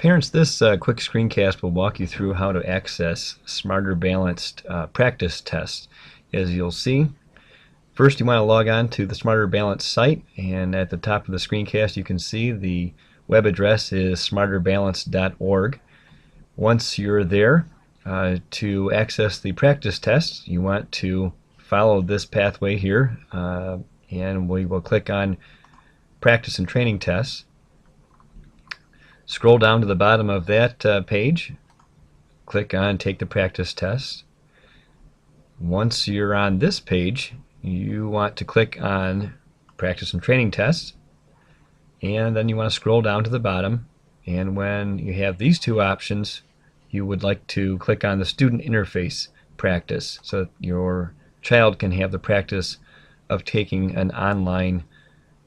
Parents, this quick screencast will walk you through how to access Smarter Balanced practice tests. As you'll see, first you want to log on to the Smarter Balanced site, and at the top of the screencast you can see the web address is smarterbalanced.org. Once you're there, to access the practice tests, you want to follow this pathway here, and we will click on Practice and Training Tests. Scroll down to the bottom of that page, click on Take the Practice Test. Once you're on this page, you want to click on Practice and Training Tests, and then you want to scroll down to the bottom, and when you have these two options, you would like to click on the Student Interface Practice so that your child can have the practice of taking an online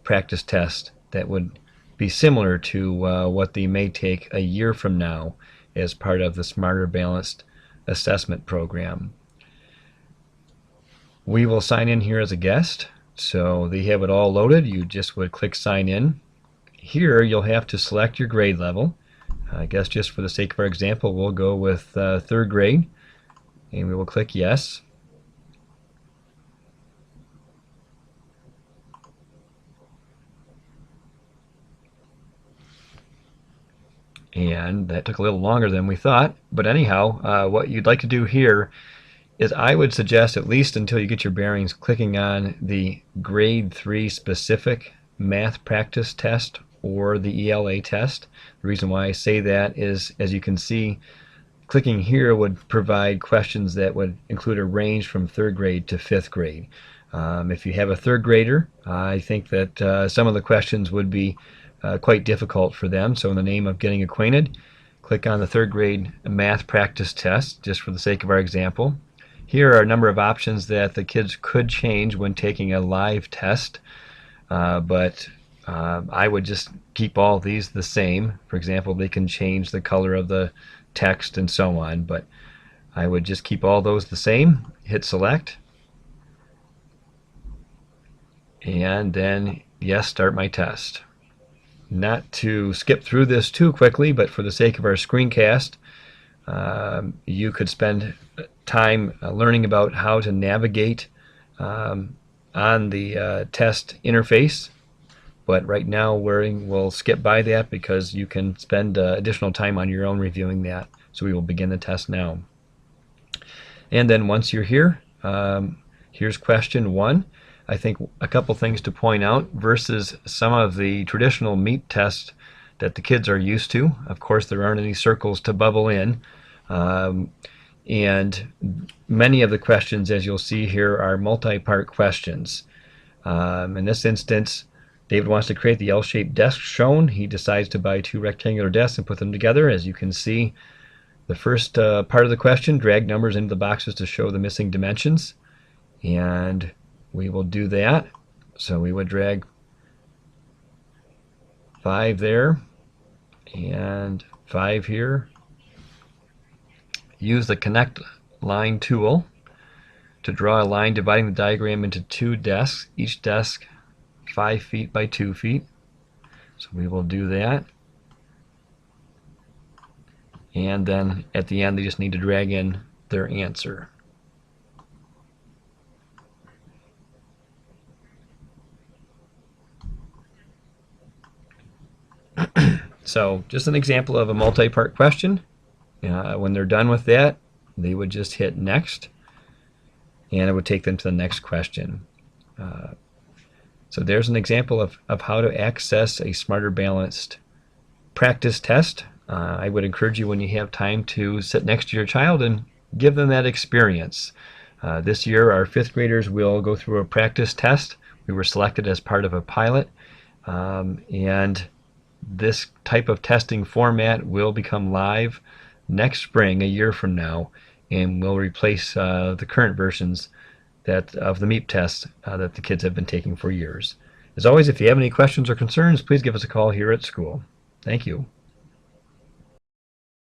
practice test that would be similar to what they may take a year from now as part of the Smarter Balanced assessment program. We will sign in here as a guest, so they have it all loaded. You just would click sign in. Here you'll have to select your grade level. I guess just for the sake of our example, we'll go with third grade, and we will click yes. And that took a little longer than we thought, but anyhow, what you'd like to do here is I would suggest, at least until you get your bearings, clicking on the grade 3 specific math practice test or the ELA test. The reason why I say that is, as you can see, clicking here would provide questions that would include a range from 3rd grade to 5th grade. If you have a 3rd grader, I think that some of the questions would be quite difficult for them. So in the name of getting acquainted, click on the 3rd grade math practice test, just for the sake of our example. Here are a number of options that the kids could change when taking a live test, but I would just keep all these the same. For example, they can change the color of the text and so on, but I would just keep all those the same. Hit select, and then yes, start my test. Not to skip through this too quickly, but for the sake of our screencast, you could spend time learning about how to navigate on the test interface, but right now we'll skip by that because you can spend additional time on your own reviewing that. So we will begin the test now. And then once you're here, here's question 1. I think a couple things to point out versus some of the traditional MEEP tests that the kids are used to. Of course, there aren't any circles to bubble in, and many of the questions, as you'll see here, are multi-part questions. In this instance, David wants to create the L-shaped desk shown. He decides to buy 2 rectangular desks and put them together. As you can see, the first part of the question, drag numbers into the boxes to show the missing dimensions, and we will do that. So we would drag 5 there and 5 here. Use the connect line tool to draw a line dividing the diagram into 2 desks, each desk 5 feet by 2 feet. So we will do that. And then at the end they just need to drag in their answer. So just an example of a multi-part question. When they're done with that, they would just hit next, and it would take them to the next question. So there's an example of how to access a Smarter Balanced practice test. I would encourage you, when you have time, to sit next to your child and give them that experience. This year our 5th graders will go through a practice test. We were selected as part of a pilot, and this type of testing format will become live next spring, a year from now, and will replace the current versions of the MEEP tests that the kids have been taking for years. As always, if you have any questions or concerns, please give us a call here at school. Thank you.